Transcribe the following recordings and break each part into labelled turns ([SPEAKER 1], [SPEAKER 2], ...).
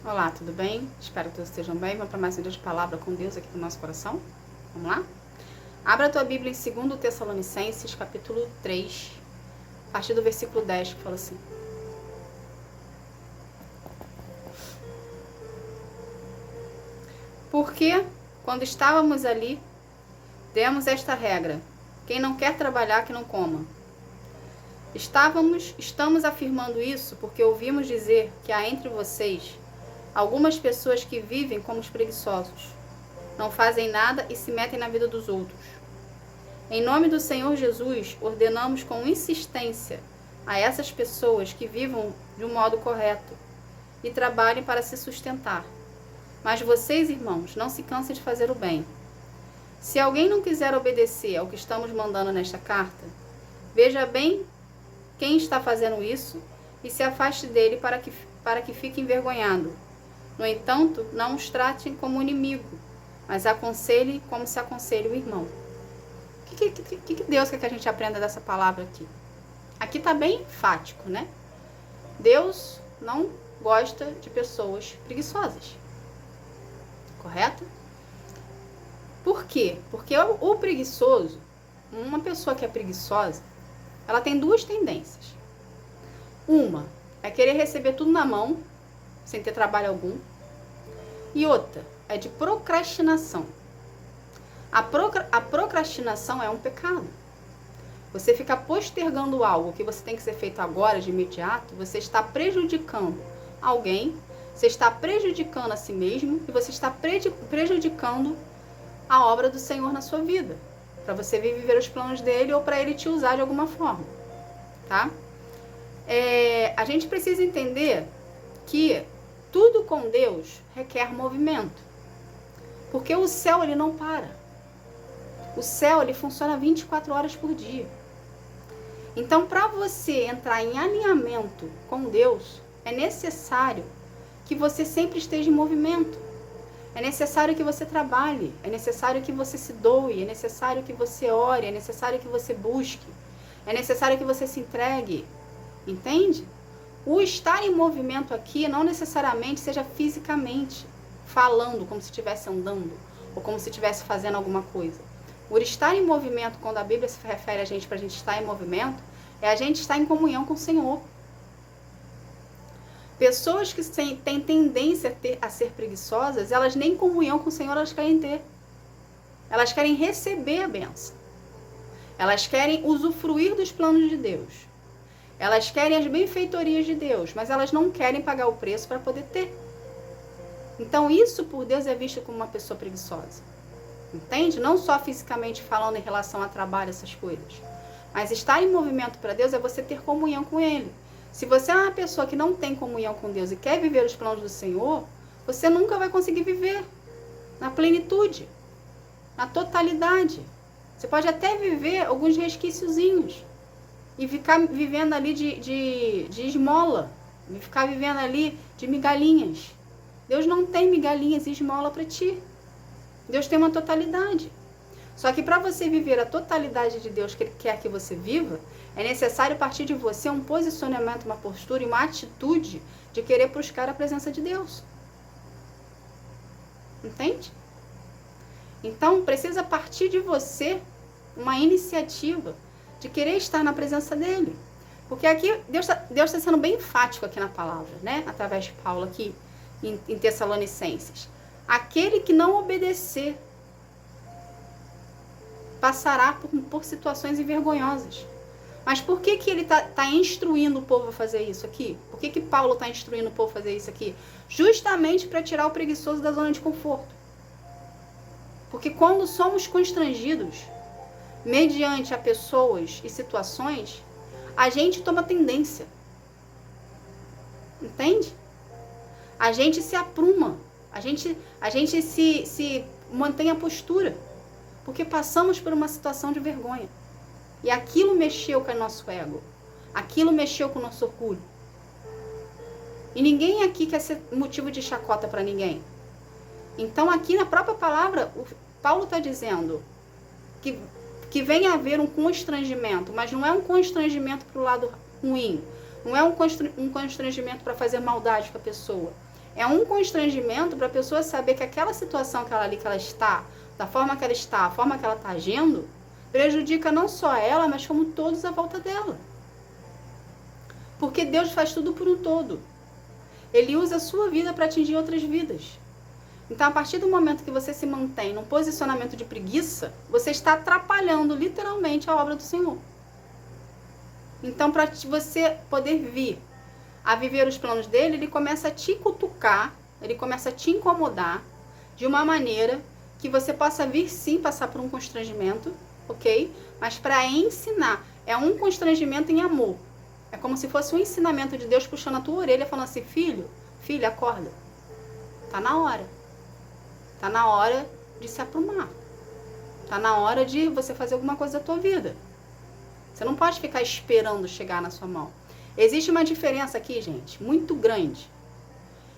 [SPEAKER 1] Olá, tudo bem? Espero que todos estejam bem. Vamos para mais um dia de palavra com Deus aqui no nosso coração? Vamos lá? Abra a tua Bíblia em 2 Tessalonicenses, capítulo 3, a partir do versículo 10, que fala assim: Porque, quando estávamos ali, demos esta regra: quem não quer trabalhar, que não coma. Estamos afirmando isso porque ouvimos dizer que há entre vocês algumas pessoas que vivem como os preguiçosos. Não fazem nada e se metem na vida dos outros. Em nome do Senhor Jesus, ordenamos com insistência a essas pessoas que vivam de um modo correto e trabalhem para se sustentar. Mas vocês, irmãos, não se cansem de fazer o bem. Se alguém não quiser obedecer ao que estamos mandando nesta carta, veja bem quem está fazendo isso e se afaste dele para que fique envergonhado. No entanto, não os trate como inimigo, mas aconselhe como se aconselha o irmão. O que Deus quer que a gente aprenda dessa palavra aqui? Aqui está bem enfático, né? Deus não gosta de pessoas preguiçosas. Correto? Por quê? Porque o preguiçoso, uma pessoa que é preguiçosa, ela tem duas tendências. Uma é querer receber tudo na mão, sem ter trabalho algum. E outra é de procrastinação. A procrastinação é um pecado. Você ficar postergando algo que você tem que ser feito agora, de imediato, você está prejudicando alguém, você está prejudicando a si mesmo e você está prejudicando a obra do Senhor na sua vida, para você viver os planos dele ou para ele te usar de alguma forma, tá? A gente precisa entender que tudo com Deus requer movimento, porque o céu ele não para. O céu ele funciona 24 horas por dia. Então, para você entrar em alinhamento com Deus, é necessário que você sempre esteja em movimento. É necessário que você trabalhe, é necessário que você se doe, é necessário que você ore, é necessário que você busque, é necessário que você se entregue. Entende? O estar em movimento aqui não necessariamente seja fisicamente, falando como se estivesse andando, ou como se estivesse fazendo alguma coisa. O estar em movimento, quando a Bíblia se refere a gente para a gente estar em movimento, é a gente estar em comunhão com o Senhor. Pessoas que têm tendência a ser preguiçosas, elas nem comunhão com o Senhor elas querem ter. Elas querem receber a bênção. Elas querem usufruir dos planos de Deus. Elas querem as benfeitorias de Deus, mas elas não querem pagar o preço para poder ter. Então isso por Deus é visto como uma pessoa preguiçosa. Entende? Não só fisicamente falando em relação a trabalho, essas coisas. Mas estar em movimento para Deus é você ter comunhão com Ele. Se você é uma pessoa que não tem comunhão com Deus e quer viver os planos do Senhor, você nunca vai conseguir viver na plenitude, na totalidade. Você pode até viver alguns resquíciozinhos e ficar vivendo ali de esmola, e ficar vivendo ali de migalhinhas. Deus não tem migalhinhas e esmola para ti. Deus tem uma totalidade. Só que para você viver a totalidade de Deus que Ele quer que você viva, é necessário partir de você um posicionamento, uma postura e uma atitude de querer buscar a presença de Deus. Entende? Então, precisa partir de você uma iniciativa de querer estar na presença dEle. Porque aqui, Deus está sendo bem enfático aqui na palavra, né? Através de Paulo aqui em Tessalonicenses. Aquele que não obedecer passará por situações envergonhosas. Mas por que ele está instruindo o povo a fazer isso aqui? Por que Paulo está instruindo o povo a fazer isso aqui? Justamente para tirar o preguiçoso da zona de conforto. Porque quando somos constrangidos mediante a pessoas e situações, a gente toma tendência. Entende? A gente se apruma. A gente se mantém a postura. Porque passamos por uma situação de vergonha. E aquilo mexeu com o nosso ego. Aquilo mexeu com o nosso orgulho. E ninguém aqui quer ser motivo de chacota para ninguém. Então aqui na própria palavra, Paulo está dizendo que vem a haver um constrangimento. Mas não é um constrangimento para o lado ruim. Não é um constrangimento para fazer maldade com a pessoa. É um constrangimento para a pessoa saber que aquela situação que ela está, da forma que ela está, a forma que ela está agindo, prejudica não só ela, mas como todos à volta dela. Porque Deus faz tudo por um todo. Ele usa a sua vida para atingir outras vidas. Então, a partir do momento que você se mantém num posicionamento de preguiça, você está atrapalhando literalmente a obra do Senhor. Então, para você poder vir a viver os planos dele, ele começa a te cutucar, ele começa a te incomodar de uma maneira que você possa vir sim passar por um constrangimento, ok? Mas para ensinar, é um constrangimento em amor. É como se fosse um ensinamento de Deus puxando a tua orelha, falando assim, filho, filha, acorda. Tá na hora. Tá na hora de se aprumar. Tá na hora de você fazer alguma coisa da tua vida. Você não pode ficar esperando chegar na sua mão. Existe uma diferença aqui, gente, muito grande.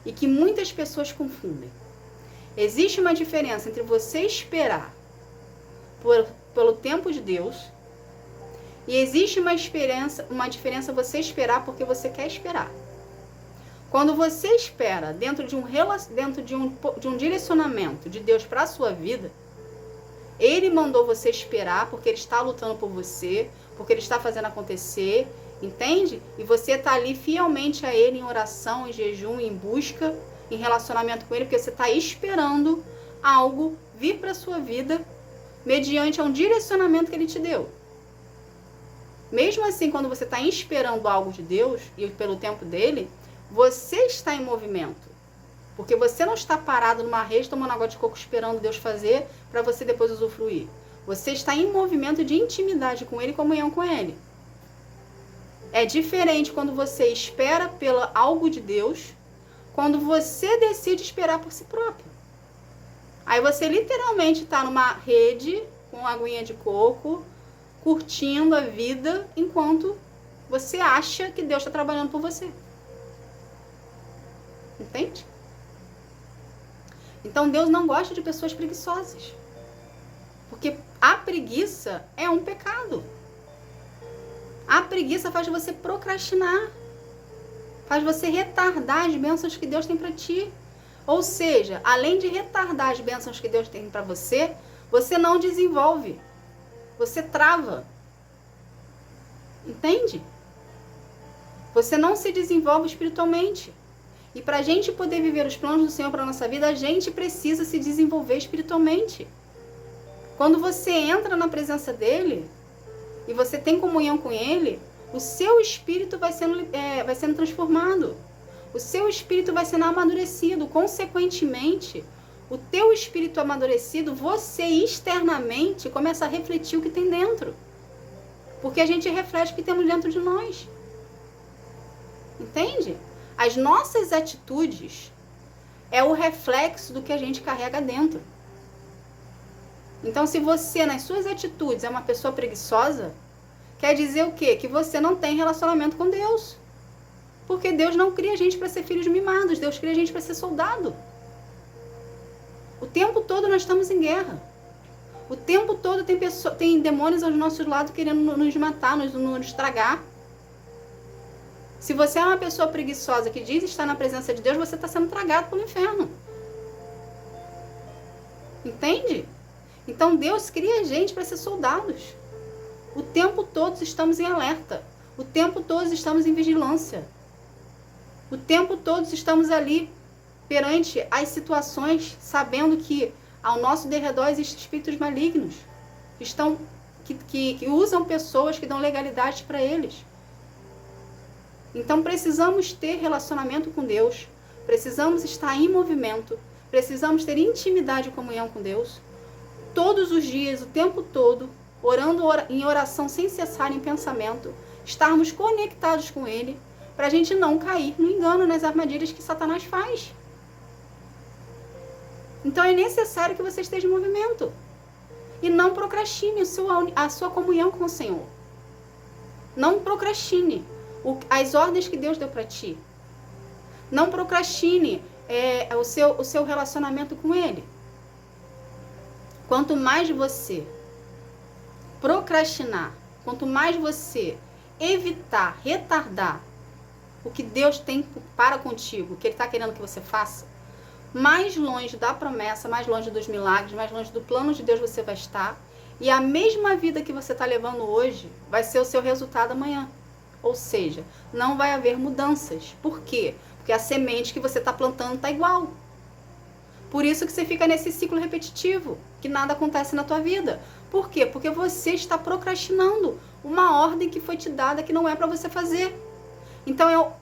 [SPEAKER 1] E que muitas pessoas confundem. Existe uma diferença entre você esperar pelo tempo de Deus. E existe uma diferença você esperar porque você quer esperar. Quando você espera dentro de um direcionamento de Deus para a sua vida, Ele mandou você esperar porque Ele está lutando por você, porque Ele está fazendo acontecer, entende? E você está ali fielmente a Ele em oração, em jejum, em busca, em relacionamento com Ele, porque você está esperando algo vir para a sua vida mediante um direcionamento que Ele te deu. Mesmo assim, quando você está esperando algo de Deus e pelo tempo dele, você está em movimento. Porque você não está parado numa rede tomando água de coco esperando Deus fazer para você depois usufruir. Você está em movimento de intimidade com Ele e comunhão com Ele. É diferente quando você espera pelo algo de Deus, quando você decide esperar por si próprio. Aí você literalmente está numa rede com aguinha de coco, curtindo a vida, enquanto você acha que Deus está trabalhando por você. Entende? Então Deus não gosta de pessoas preguiçosas. Porque a preguiça é um pecado. A preguiça faz você procrastinar. Faz você retardar as bênçãos que Deus tem para ti. Ou seja, além de retardar as bênçãos que Deus tem para você, você não desenvolve. Você trava. Entende? Você não se desenvolve espiritualmente. E para a gente poder viver os planos do Senhor para a nossa vida, a gente precisa se desenvolver espiritualmente. Quando você entra na presença dele e você tem comunhão com ele, o seu espírito vai sendo transformado. O seu espírito vai sendo amadurecido. Consequentemente, o teu espírito amadurecido, você externamente começa a refletir o que tem dentro. Porque a gente reflete o que temos dentro de nós. Entende? As nossas atitudes é o reflexo do que a gente carrega dentro. Então, se você, nas suas atitudes, é uma pessoa preguiçosa, quer dizer o quê? Que você não tem relacionamento com Deus. Porque Deus não cria a gente para ser filhos mimados. Deus cria a gente para ser soldado. O tempo todo nós estamos em guerra. O tempo todo tem demônios ao nosso lado querendo nos matar, nos estragar. Se você é uma pessoa preguiçosa que diz estar na presença de Deus, você está sendo tragado pelo inferno. Entende? Então Deus cria a gente para ser soldados. O tempo todo estamos em alerta. O tempo todo estamos em vigilância. O tempo todo estamos ali perante as situações, sabendo que ao nosso derredor existem espíritos malignos que usam pessoas que dão legalidade para eles. Então precisamos ter relacionamento com Deus, precisamos estar em movimento, precisamos ter intimidade e comunhão com Deus, todos os dias, o tempo todo, orando em oração sem cessar em pensamento, estarmos conectados com Ele, para a gente não cair no engano, nas armadilhas que Satanás faz. Então é necessário que você esteja em movimento e não procrastine a sua comunhão com o Senhor. Não procrastine as ordens que Deus deu para ti. Não procrastine o seu relacionamento com Ele. Quanto mais você procrastinar, quanto mais você evitar, retardar o que Deus tem para contigo, o que Ele está querendo que você faça, mais longe da promessa, mais longe dos milagres, mais longe do plano de Deus você vai estar. E a mesma vida que você está levando hoje vai ser o seu resultado amanhã. Ou seja, não vai haver mudanças. Por quê? Porque a semente que você está plantando está igual. Por isso que você fica nesse ciclo repetitivo, que nada acontece na tua vida. Por quê? Porque você está procrastinando uma ordem que foi te dada que não é para você fazer. Então,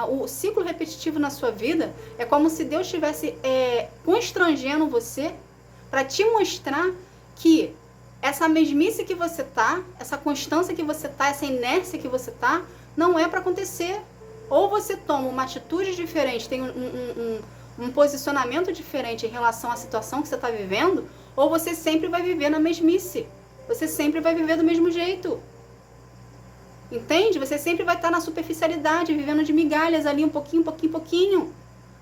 [SPEAKER 1] o ciclo repetitivo na sua vida é como se Deus estivesse constrangendo você para te mostrar que essa mesmice que você tá, essa constância que você tá, essa inércia que você tá, não é para acontecer. Ou você toma uma atitude diferente, tem um posicionamento diferente em relação à situação que você está vivendo, ou você sempre vai viver na mesmice. Você sempre vai viver do mesmo jeito. Entende? Você sempre vai estar na superficialidade, vivendo de migalhas ali, um pouquinho.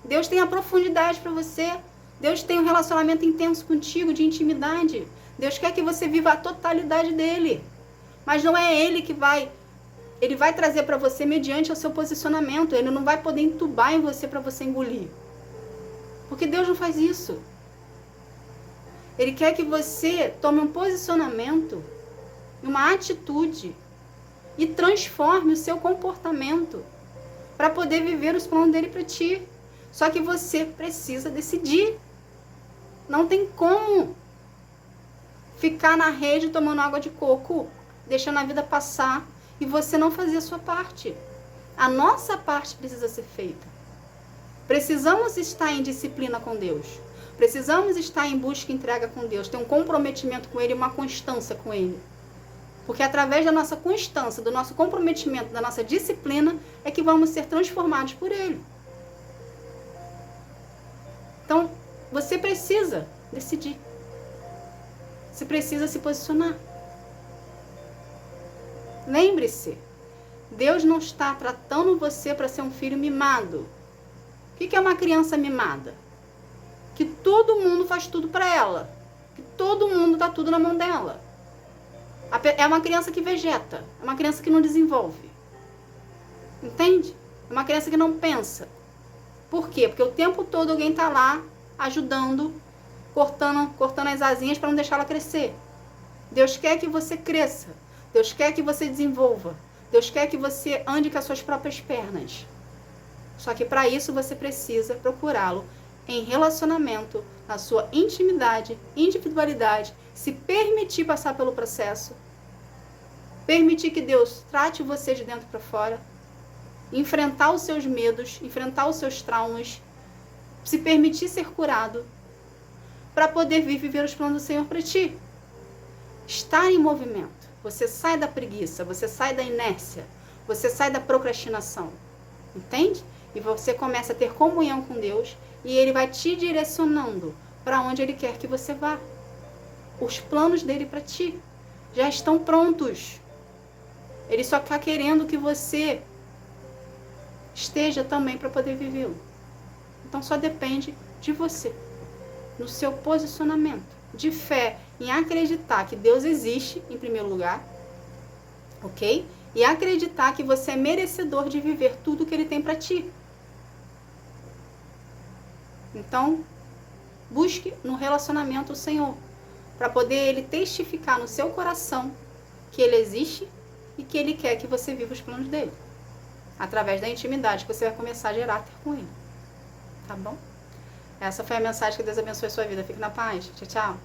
[SPEAKER 1] Deus tem a profundidade para você. Deus tem um relacionamento intenso contigo, de intimidade. Deus quer que você viva a totalidade dele. Mas não é ele que vai... Ele vai trazer para você mediante o seu posicionamento. Ele não vai poder entubar em você para você engolir. Porque Deus não faz isso. Ele quer que você tome um posicionamento, uma atitude, e transforme o seu comportamento para poder viver os planos dele para ti. Só que você precisa decidir. Não tem como ficar na rede tomando água de coco, deixando a vida passar e você não fazer a sua parte. A nossa parte precisa ser feita. Precisamos estar em disciplina com Deus. Precisamos estar em busca e entrega com Deus. Ter um comprometimento com Ele, uma constância com Ele. Porque através da nossa constância, do nosso comprometimento, da nossa disciplina, é que vamos ser transformados por Ele. Então, você precisa decidir. Você precisa se posicionar. Lembre-se, Deus não está tratando você para ser um filho mimado. O que é uma criança mimada? Que todo mundo faz tudo para ela. Que todo mundo dá tudo na mão dela. É uma criança que vegeta. É uma criança que não desenvolve. Entende? É uma criança que não pensa. Por quê? Porque o tempo todo alguém está lá ajudando, cortando as asinhas para não deixar ela crescer. Deus quer que você cresça. Deus quer que você desenvolva. Deus quer que você ande com as suas próprias pernas. Só que para isso você precisa procurá-lo em relacionamento, na sua intimidade, individualidade, se permitir passar pelo processo, permitir que Deus trate você de dentro para fora, enfrentar os seus medos, enfrentar os seus traumas, se permitir ser curado, para poder viver os planos do Senhor para ti. Estar em movimento. Você sai da preguiça, você sai da inércia, você sai da procrastinação. Entende? E você começa a ter comunhão com Deus e Ele vai te direcionando para onde Ele quer que você vá. Os planos dele para ti já estão prontos. Ele só está querendo que você esteja também para poder vivê-lo. Então só depende de você, no seu posicionamento de fé, em acreditar que Deus existe em primeiro lugar, ok? E acreditar que você é merecedor de viver tudo que Ele tem para ti. Então, busque no relacionamento o Senhor, para poder Ele testificar no seu coração que Ele existe e que Ele quer que você viva os planos dele, através da intimidade que você vai começar a gerar com Ele. Tá bom? Essa foi a mensagem. Que Deus abençoe a sua vida. Fique na paz. Tchau, tchau.